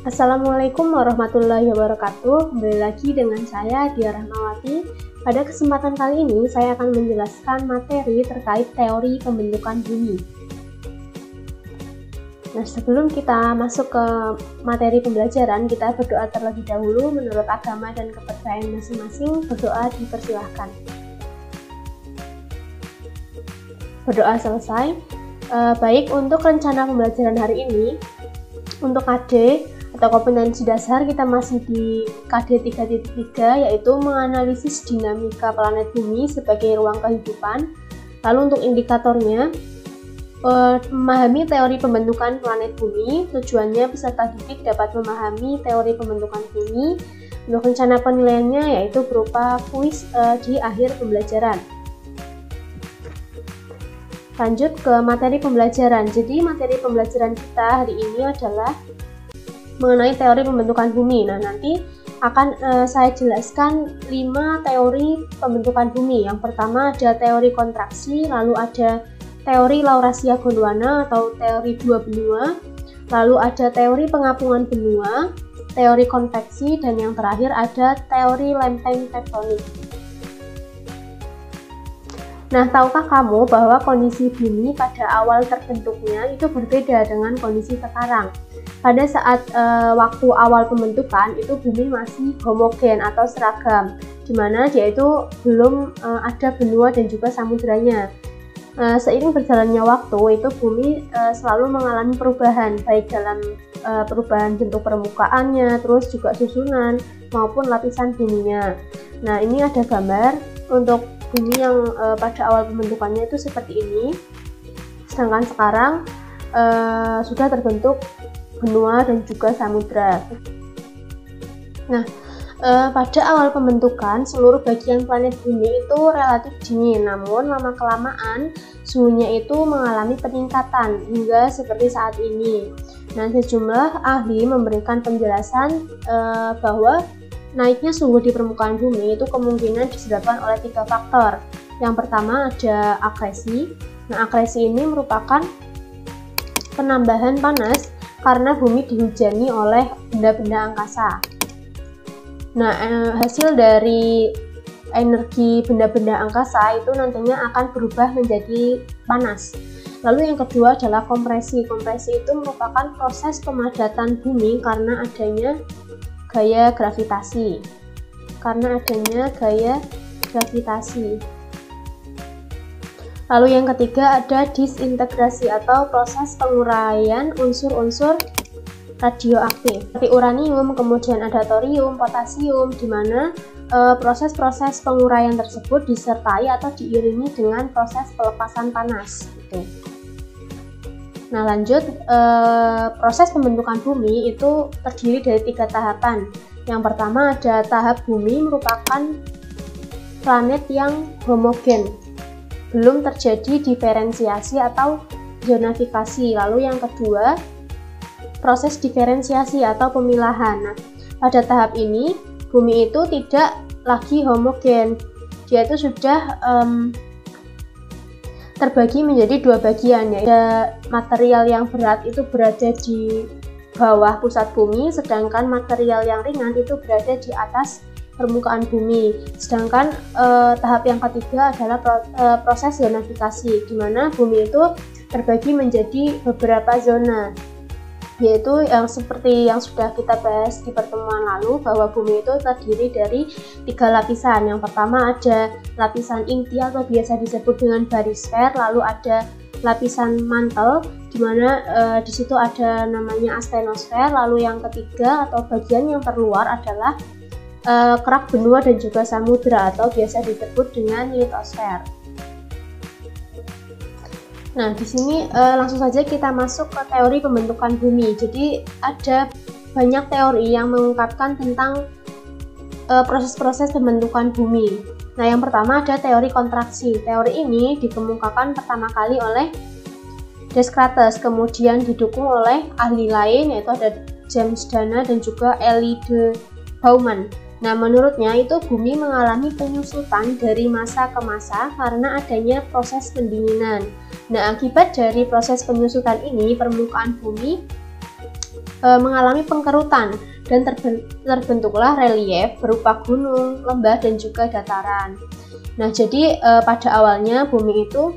Assalamualaikum warahmatullahi wabarakatuh. Kembali lagi dengan saya Dia Rahmawati. Pada kesempatan kali ini saya akan menjelaskan materi terkait teori pembentukan bumi. Nah, sebelum kita masuk ke materi pembelajaran, kita berdoa terlebih dahulu menurut agama dan kepercayaan masing-masing. Berdoa dipersilahkan. Berdoa selesai. Baik, untuk rencana pembelajaran hari ini, untuk KD atau kompetensi dasar kita masih di KD 3.3, yaitu menganalisis dinamika planet bumi sebagai ruang kehidupan. Lalu untuk indikatornya, memahami teori pembentukan planet bumi. Tujuannya peserta didik dapat memahami teori pembentukan bumi. Untuk rencana penilaiannya yaitu berupa kuis di akhir pembelajaran. Lanjut ke materi pembelajaran. Jadi materi pembelajaran kita hari ini adalah mengenai teori pembentukan bumi. Nah, nanti akan saya jelaskan 5 teori pembentukan bumi. Yang pertama ada teori kontraksi, lalu ada teori Laurasia Gondwana atau teori dua benua, lalu ada teori pengapungan benua, teori konveksi, dan yang terakhir ada teori lempeng tektonik. Nah, tahukah kamu bahwa kondisi bumi pada awal terbentuknya itu berbeda dengan kondisi sekarang? Pada saat waktu awal pembentukan itu bumi masih homogen atau seragam, di mana dia itu belum ada benua dan juga samudranya. Seiring berjalannya waktu itu bumi selalu mengalami perubahan, baik dalam perubahan bentuk permukaannya, terus juga susunan maupun lapisan buminya. Nah, ini ada gambar untuk bumi yang pada awal pembentukannya itu seperti ini, sedangkan sekarang sudah terbentuk benua dan juga samudra. Nah, pada awal pembentukan seluruh bagian planet bumi itu relatif dingin, namun lama-kelamaan suhunya itu mengalami peningkatan hingga seperti saat ini. Nah, sejumlah ahli memberikan penjelasan bahwa naiknya suhu di permukaan bumi itu kemungkinan disebabkan oleh 3 faktor. Yang pertama ada akresi. Nah, akresi ini merupakan penambahan panas karena bumi dihujani oleh benda-benda angkasa. Nah, hasil dari energi benda-benda angkasa itu nantinya akan berubah menjadi panas. Lalu yang kedua adalah kompresi. Kompresi itu merupakan proses pemadatan bumi karena adanya gaya gravitasi. Lalu yang ketiga ada disintegrasi atau proses penguraian unsur-unsur radioaktif seperti uranium, kemudian ada thorium, potasium, di mana proses-proses penguraian tersebut disertai atau diiringi dengan proses pelepasan panas. Gitu. Nah, lanjut, proses pembentukan bumi itu terdiri dari 3 tahapan. Yang pertama ada tahap bumi merupakan planet yang homogen, belum terjadi diferensiasi atau zonifikasi. Lalu yang kedua proses diferensiasi atau pemilahan. Nah, pada tahap ini bumi itu tidak lagi homogen, dia itu sudah terbagi menjadi 2 bagian, yaitu material yang berat itu berada di bawah pusat bumi, sedangkan material yang ringan itu berada di atas permukaan bumi. Sedangkan tahap yang ketiga adalah proses zonifikasi, di mana bumi itu terbagi menjadi beberapa zona, yaitu yang seperti yang sudah kita bahas di pertemuan lalu, bahwa bumi itu terdiri dari 3 lapisan. Yang pertama ada lapisan inti atau biasa disebut dengan barisfer, lalu ada lapisan mantel, di mana di situ ada namanya astenosfer. Lalu yang ketiga atau bagian yang terluar adalah kerak benua dan juga samudra atau biasa disebut dengan litosfer. Nah, di sini langsung saja kita masuk ke teori pembentukan bumi. Jadi ada banyak teori yang mengungkapkan tentang proses-proses pembentukan bumi. Nah, yang pertama ada teori kontraksi. Teori ini dikemukakan pertama kali oleh Descartes, kemudian didukung oleh ahli lain yaitu ada James Dana dan juga Elie de Bauman. Nah, menurutnya itu bumi mengalami penyusutan dari masa ke masa karena adanya proses pendinginan. Nah, akibat dari proses penyusutan ini, permukaan bumi mengalami pengkerutan dan terbentuklah relief berupa gunung, lembah, dan juga dataran. Nah, jadi pada awalnya bumi itu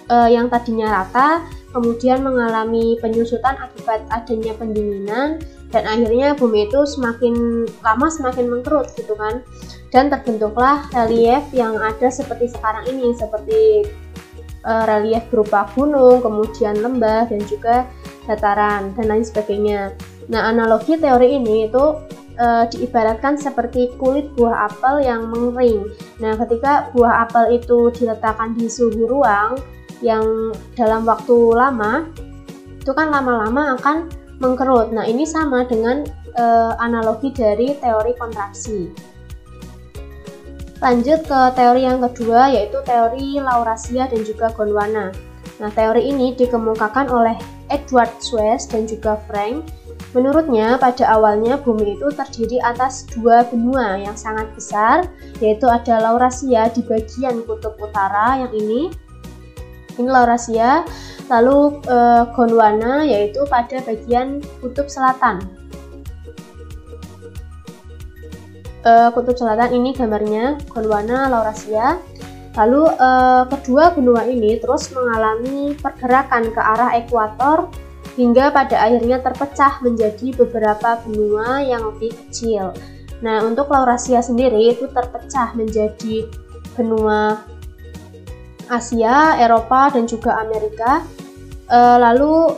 yang tadinya rata, kemudian mengalami penyusutan akibat adanya pendinginan, dan akhirnya bumi itu semakin lama semakin mengkerut gitu kan, dan terbentuklah relief yang ada seperti sekarang ini, seperti relief berupa gunung, kemudian lembah, dan juga dataran, dan lain sebagainya. Nah, analogi teori ini itu diibaratkan seperti kulit buah apel yang mengering. Nah, ketika buah apel itu diletakkan di suhu ruang yang dalam waktu lama, itu kan lama-lama akan mengkerut. Nah, ini sama dengan analogi dari teori kontraksi. Lanjut ke teori yang kedua, yaitu teori Laurasia dan juga Gondwana. Nah, teori ini dikemukakan oleh Edward Suess dan juga Frank. Menurutnya, pada awalnya bumi itu terdiri atas dua benua yang sangat besar, yaitu ada Laurasia di bagian kutub utara yang ini Laurasia, lalu Gondwana yaitu pada bagian kutub selatan. Kutub selatan ini gambarnya Gondwana, Laurasia. Lalu kedua benua ini terus mengalami pergerakan ke arah ekuator hingga pada akhirnya terpecah menjadi beberapa benua yang lebih kecil. Nah, untuk Laurasia sendiri itu terpecah menjadi benua Asia, Eropa, dan juga Amerika. Lalu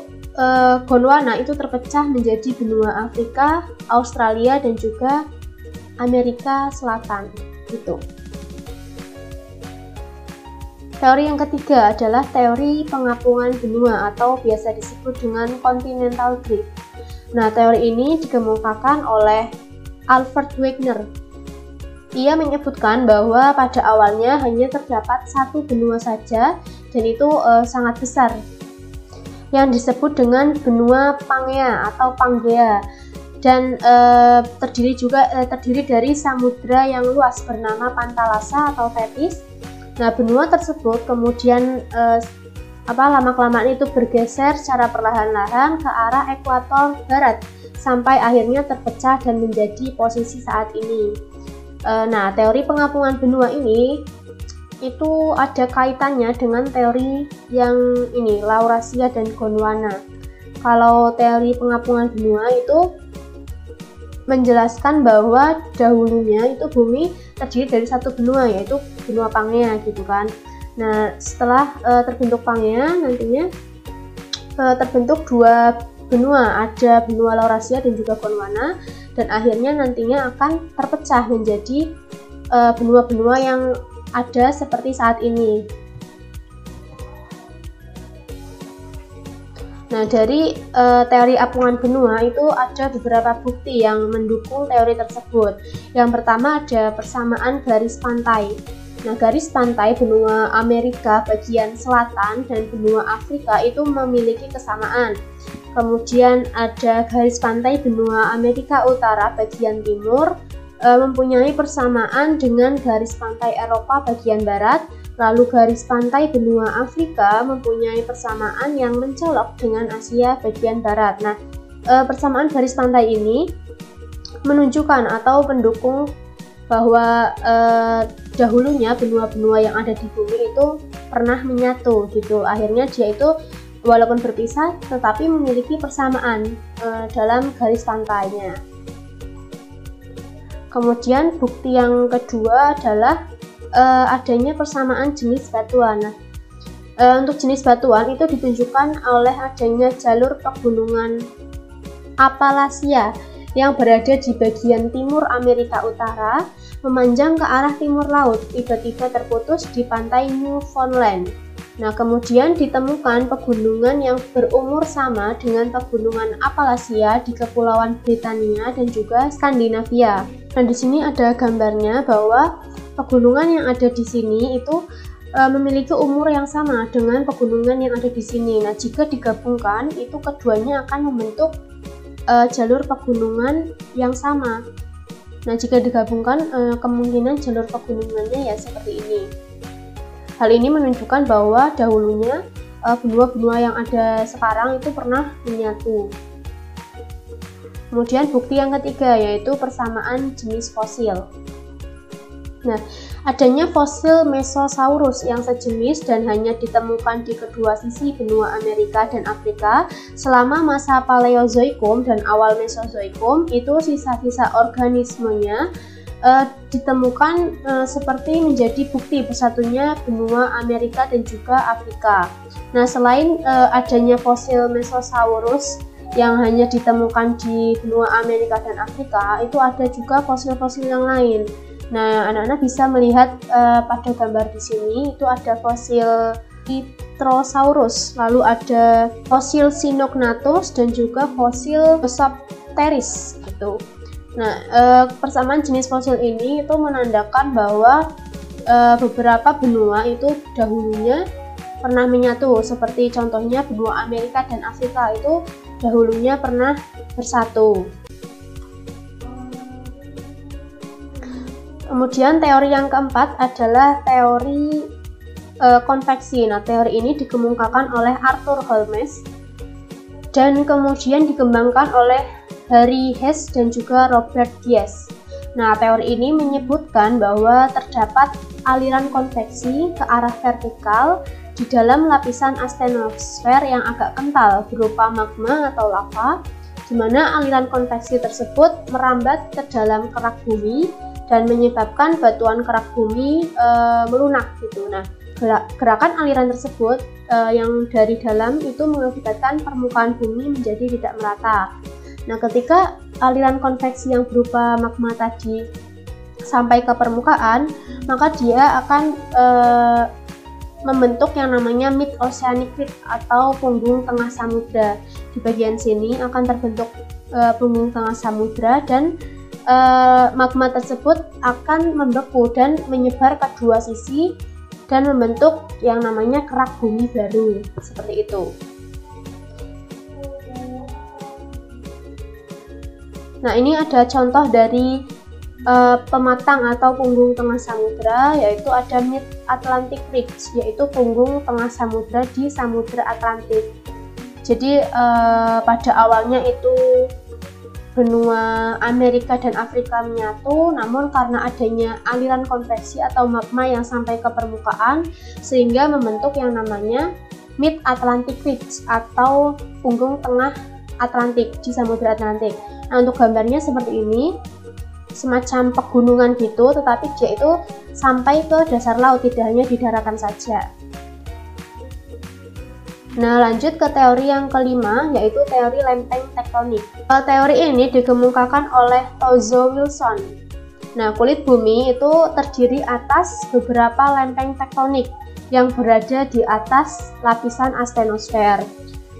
Gondwana itu terpecah menjadi benua Afrika, Australia, dan juga Amerika Selatan. Gitu. Teori yang ketiga adalah teori pengapungan benua atau biasa disebut dengan continental drift. Nah, teori ini dikemukakan oleh Alfred Wegener. Ia menyebutkan bahwa pada awalnya hanya terdapat satu benua saja, dan itu sangat besar, yang disebut dengan benua Pangea atau Pangea, dan terdiri dari samudra yang luas bernama Pantalasa atau Tethys. Nah, benua tersebut kemudian lama-kelamaan itu bergeser secara perlahan-lahan ke arah ekuator barat sampai akhirnya terpecah dan menjadi posisi saat ini. Nah, teori pengapungan benua ini itu ada kaitannya dengan teori yang ini, Laurasia dan Gondwana. Kalau teori pengapungan benua itu menjelaskan bahwa dahulunya itu bumi terdiri dari satu benua, yaitu benua Pangea gitu kan. Nah, setelah terbentuk Pangea, nantinya terbentuk dua benua, ada benua Laurasia dan juga Gondwana, dan akhirnya nantinya akan terpecah menjadi benua-benua yang ada seperti saat ini. Nah, dari teori apungan benua itu ada beberapa bukti yang mendukung teori tersebut. Yang pertama ada persamaan garis pantai. Nah, garis pantai benua Amerika bagian selatan dan benua Afrika itu memiliki kesamaan. Kemudian ada garis pantai benua Amerika Utara bagian timur mempunyai persamaan dengan garis pantai Eropa bagian barat. Lalu garis pantai benua Afrika mempunyai persamaan yang mencolok dengan Asia bagian barat. Nah, persamaan garis pantai ini menunjukkan atau mendukung bahwa dahulunya benua-benua yang ada di bumi itu pernah menyatu gitu. Akhirnya dia itu walaupun berpisah tetapi memiliki persamaan dalam garis pantainya. Kemudian bukti yang kedua adalah adanya persamaan jenis batuan. Nah, untuk jenis batuan itu ditunjukkan oleh adanya jalur pegunungan Appalachia yang berada di bagian timur Amerika Utara, memanjang ke arah timur laut, tiba-tiba terputus di pantai Newfoundland. Nah, kemudian ditemukan pegunungan yang berumur sama dengan pegunungan Appalachia di Kepulauan Britania dan juga Skandinavia. Nah, di sini ada gambarnya bahwa pegunungan yang ada di sini itu memiliki umur yang sama dengan pegunungan yang ada di sini. Nah, jika digabungkan itu keduanya akan membentuk jalur pegunungan yang sama. Nah, jika digabungkan kemungkinan jalur pegunungannya ya seperti ini. Hal ini menunjukkan bahwa dahulunya benua-benua yang ada sekarang itu pernah menyatu. Kemudian bukti yang ketiga yaitu persamaan jenis fosil. Nah, adanya fosil Mesosaurus yang sejenis dan hanya ditemukan di kedua sisi benua Amerika dan Afrika selama masa Paleozoikum dan awal Mesozoikum, itu sisa-sisa organismenya ditemukan seperti menjadi bukti bersatunya benua Amerika dan juga Afrika. Nah, selain adanya fosil Mesosaurus yang hanya ditemukan di benua Amerika dan Afrika, itu ada juga fosil-fosil yang lain. Nah, anak-anak bisa melihat pada gambar di sini itu ada fosil Pitherosaurus, lalu ada fosil Sinognathus dan juga fosil Besopteris gitu. Nah, persamaan jenis fosil ini itu menandakan bahwa beberapa benua itu dahulunya pernah menyatu, seperti contohnya benua Amerika dan Afrika itu dahulunya pernah bersatu. Kemudian teori yang keempat adalah teori konveksi. Nah, teori ini dikemukakan oleh Arthur Holmes dan kemudian dikembangkan oleh Harry Hess dan juga Robert Gies. Nah, teori ini menyebutkan bahwa terdapat aliran konveksi ke arah vertikal di dalam lapisan astenosfer yang agak kental berupa magma atau lava, di mana aliran konveksi tersebut merambat ke dalam kerak bumi dan menyebabkan batuan kerak bumi melunak gitu. Nah, gerakan aliran tersebut yang dari dalam itu mengakibatkan permukaan bumi menjadi tidak merata. Nah, ketika aliran konveksi yang berupa magma tadi sampai ke permukaan, maka dia akan membentuk yang namanya mid-oceanic ridge atau punggung tengah samudra. Di bagian sini akan terbentuk punggung tengah samudra dan magma tersebut akan membeku dan menyebar ke dua sisi dan membentuk yang namanya kerak bumi baru, seperti itu. Nah, ini ada contoh dari pematang atau punggung tengah samudra, yaitu ada Mid-Atlantic Ridge, yaitu punggung tengah samudra di Samudra Atlantik. Jadi pada awalnya itu benua Amerika dan Afrika menyatu, namun karena adanya aliran konveksi atau magma yang sampai ke permukaan sehingga membentuk yang namanya Mid-Atlantic Ridge atau punggung tengah Atlantik di Samudra Atlantik. Nah, untuk gambarnya seperti ini, semacam pegunungan gitu, tetapi dia itu sampai ke dasar laut, tidak hanya di daratan saja. Nah, lanjut ke teori yang kelima, yaitu teori lempeng tektonik. Teori ini dikemukakan oleh Tozo Wilson. Nah, kulit bumi itu terdiri atas beberapa lempeng tektonik yang berada di atas lapisan astenosfer.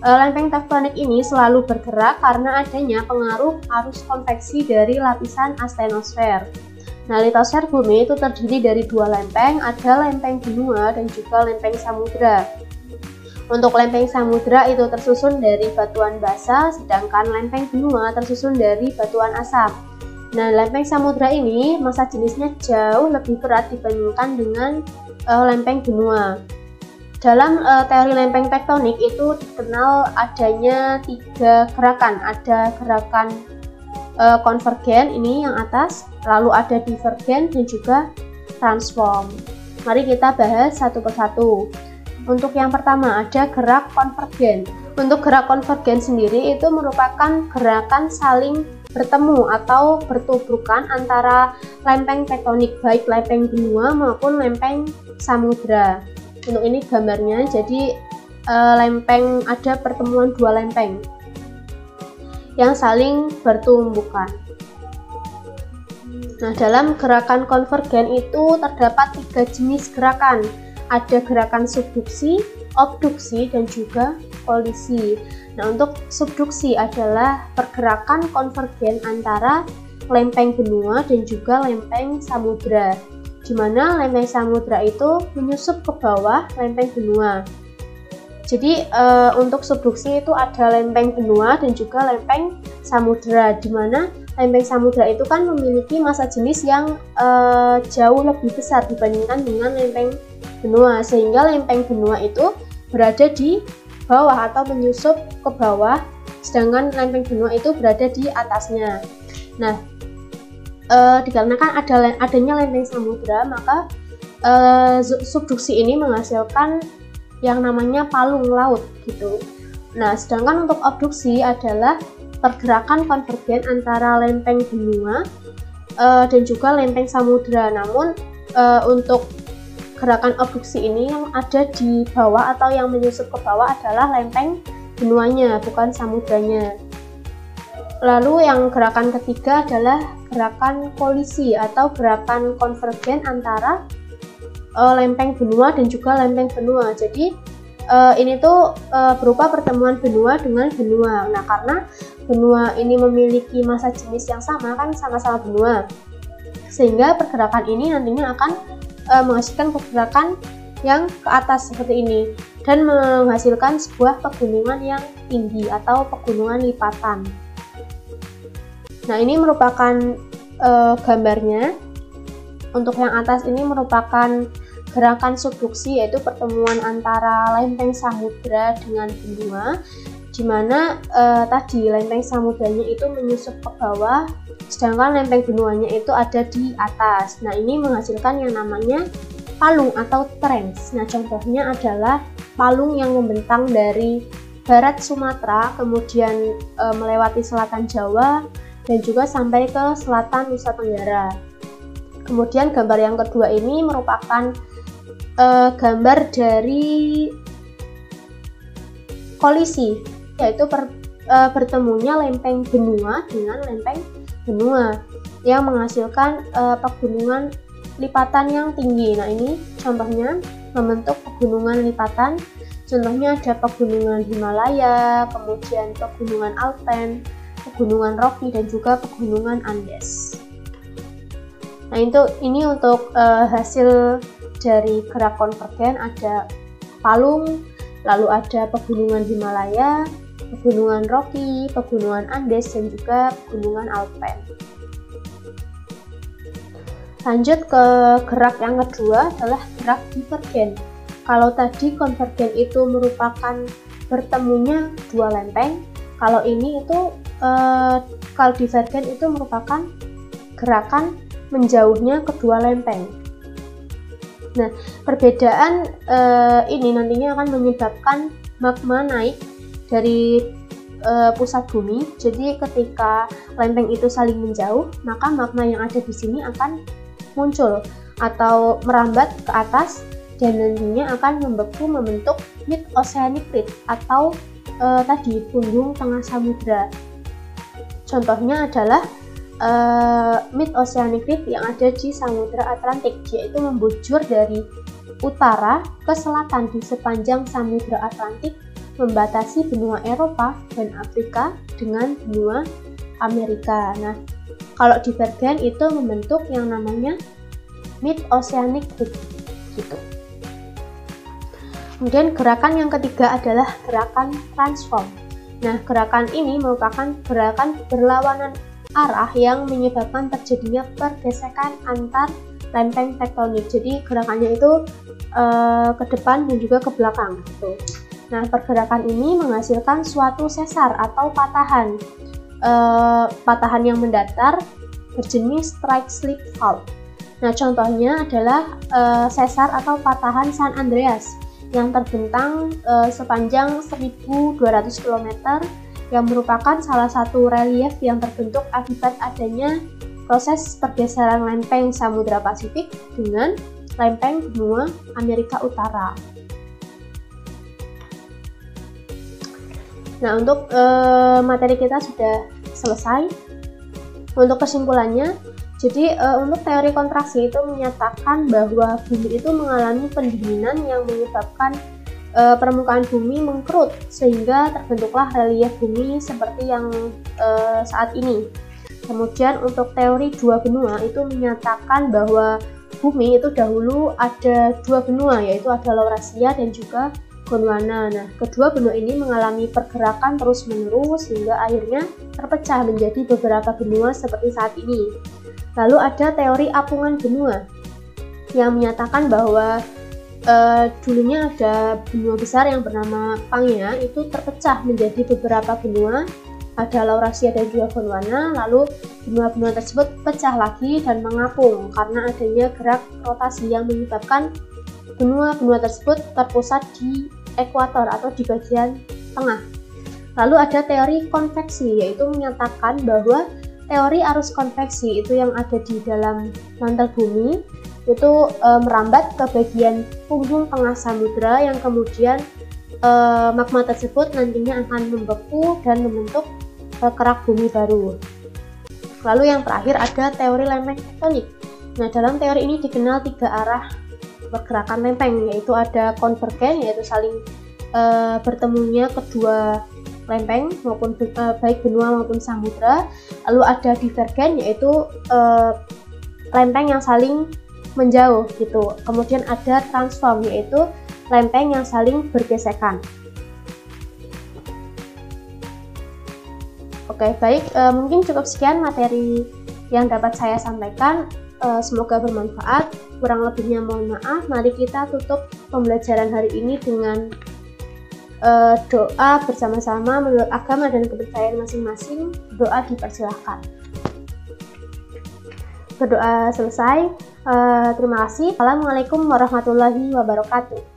Lempeng tektonik ini selalu bergerak karena adanya pengaruh arus konveksi dari lapisan astenosfer. Nah, litosfer bumi itu terdiri dari dua lempeng, ada lempeng benua dan juga lempeng samudra. Untuk lempeng samudra itu tersusun dari batuan basa, sedangkan lempeng benua tersusun dari batuan asam. Nah, lempeng samudra ini massa jenisnya jauh lebih berat dibandingkan dengan lempeng benua. Dalam teori lempeng tektonik itu dikenal adanya tiga gerakan. Ada gerakan konvergen, ini yang atas, lalu ada divergen dan juga transform. Mari kita bahas satu persatu. Untuk yang pertama ada gerak konvergen. Untuk gerak konvergen sendiri itu merupakan gerakan saling bertemu atau bertubrukan antara lempeng tektonik, baik lempeng benua maupun lempeng samudra. Untuk ini gambarnya, jadi lempeng, ada pertemuan dua lempeng yang saling bertumbukan. Nah, dalam gerakan konvergen itu terdapat tiga jenis gerakan. Ada gerakan subduksi, obduksi, dan juga kolisi. Nah, untuk subduksi adalah pergerakan konvergen antara lempeng benua dan juga lempeng samudra, di mana lempeng samudra itu menyusup ke bawah lempeng benua. Jadi untuk subduksi itu ada lempeng benua dan juga lempeng samudra, di mana lempeng samudra itu kan memiliki massa jenis yang jauh lebih besar dibandingkan dengan lempeng benua, sehingga lempeng benua itu berada di bawah atau menyusup ke bawah sedangkan lempeng benua itu berada di atasnya. Nah, dikarenakan adanya lempeng samudra, maka subduksi ini menghasilkan yang namanya palung laut gitu. Nah, sedangkan untuk abduksi adalah pergerakan konvergen antara lempeng benua dan juga lempeng samudra. Namun untuk gerakan abduksi ini yang ada di bawah atau yang menyusup ke bawah adalah lempeng benuanya, bukan samudranya. Lalu yang gerakan ketiga adalah gerakan kolisi atau gerakan konvergen antara lempeng benua dan juga lempeng benua. Jadi ini tuh berupa pertemuan benua dengan benua. Nah, karena benua ini memiliki massa jenis yang sama, kan sama-sama benua, sehingga pergerakan ini nantinya akan menghasilkan pergerakan yang ke atas seperti ini dan menghasilkan sebuah pegunungan yang tinggi atau pegunungan lipatan. Nah, ini merupakan gambarnya. Untuk yang atas ini merupakan gerakan subduksi, yaitu pertemuan antara lempeng samudra dengan benua, di mana tadi lempeng samudranya itu menyusup ke bawah, sedangkan lempeng benuanya itu ada di atas. Nah, ini menghasilkan yang namanya palung atau trench. Nah, contohnya adalah palung yang membentang dari barat Sumatera, kemudian melewati selatan Jawa, dan juga sampai ke selatan Nusa Tenggara. Kemudian gambar yang kedua ini merupakan gambar dari kolisi, yaitu bertemunya lempeng benua dengan lempeng benua yang menghasilkan pegunungan lipatan yang tinggi. Nah, ini contohnya membentuk pegunungan lipatan. Contohnya ada pegunungan Himalaya, kemudian pegunungan Alpen, pegunungan Rocky, dan juga pegunungan Andes. Nah, ini untuk hasil dari gerak konvergen, ada palung, lalu ada pegunungan Himalaya, pegunungan Rocky, pegunungan Andes, dan juga pegunungan Alpen. Lanjut ke gerak yang kedua adalah gerak divergen. Kalau tadi konvergen itu merupakan bertemunya dua lempeng, kalau ini itu kalau divergen itu merupakan gerakan menjauhnya kedua lempeng. Nah, perbedaan ini nantinya akan menyebabkan magma naik dari pusat bumi. Jadi ketika lempeng itu saling menjauh, maka magma yang ada di sini akan muncul atau merambat ke atas dan nantinya akan membeku membentuk mid-oceanic rift atau tadi punggung tengah samudra. Contohnya adalah mid-oceanic rift yang ada di Samudra Atlantik, yaitu membujur dari utara ke selatan di sepanjang Samudra Atlantik, membatasi benua Eropa dan Afrika dengan benua Amerika. Nah, kalau divergen itu membentuk yang namanya mid-oceanic rift gitu. Kemudian gerakan yang ketiga adalah gerakan transform. Nah, gerakan ini merupakan gerakan berlawanan arah yang menyebabkan terjadinya pergesekan antar lempeng tektonik. Jadi gerakannya itu ke depan dan juga ke belakang gitu. Nah, pergerakan ini menghasilkan suatu sesar atau patahan. Patahan yang mendatar berjenis strike slip fault. Nah, contohnya adalah sesar atau patahan San Andreas yang terbentang sepanjang 1.200 km yang merupakan salah satu relief yang terbentuk akibat adanya proses pergeseran lempeng Samudra Pasifik dengan lempeng benua Amerika Utara. Nah, untuk materi kita sudah selesai. Untuk kesimpulannya, jadi untuk teori kontraksi itu menyatakan bahwa bumi itu mengalami pendinginan yang menyebabkan permukaan bumi mengkerut sehingga terbentuklah relief bumi seperti yang saat ini. Kemudian untuk teori dua benua itu menyatakan bahwa bumi itu dahulu ada dua benua, yaitu ada Laurasia dan juga Gondwana. Nah, kedua benua ini mengalami pergerakan terus-menerus hingga akhirnya terpecah menjadi beberapa benua seperti saat ini. Lalu ada teori apungan benua yang menyatakan bahwa dulunya ada benua besar yang bernama Pangea, itu terpecah menjadi beberapa benua, ada Laurasia dan juga Gondwana. Lalu benua-benua tersebut pecah lagi dan mengapung karena adanya gerak rotasi yang menyebabkan benua-benua tersebut terpusat di ekuator atau di bagian tengah. Lalu ada teori konveksi, yaitu menyatakan bahwa teori arus konveksi itu yang ada di dalam mantel bumi itu merambat ke bagian punggung tengah samudra, yang kemudian magma tersebut nantinya akan membeku dan membentuk kerak bumi baru. Lalu yang terakhir ada teori lempeng tektonik. Nah, dalam teori ini dikenal 3 arah pergerakan lempeng, yaitu ada konvergen, yaitu saling bertemunya kedua lempeng maupun baik benua maupun samudra. Lalu ada divergen, yaitu lempeng yang saling menjauh gitu. Kemudian ada transform, yaitu lempeng yang saling bergesekan. Oke, baik, mungkin cukup sekian materi yang dapat saya sampaikan. Semoga bermanfaat. Kurang lebihnya mohon maaf. Mari kita tutup pembelajaran hari ini dengan doa bersama-sama menurut agama dan kepercayaan masing-masing. Doa dipersilahkan. Berdoa selesai. Terima kasih. Assalamualaikum warahmatullahi wabarakatuh.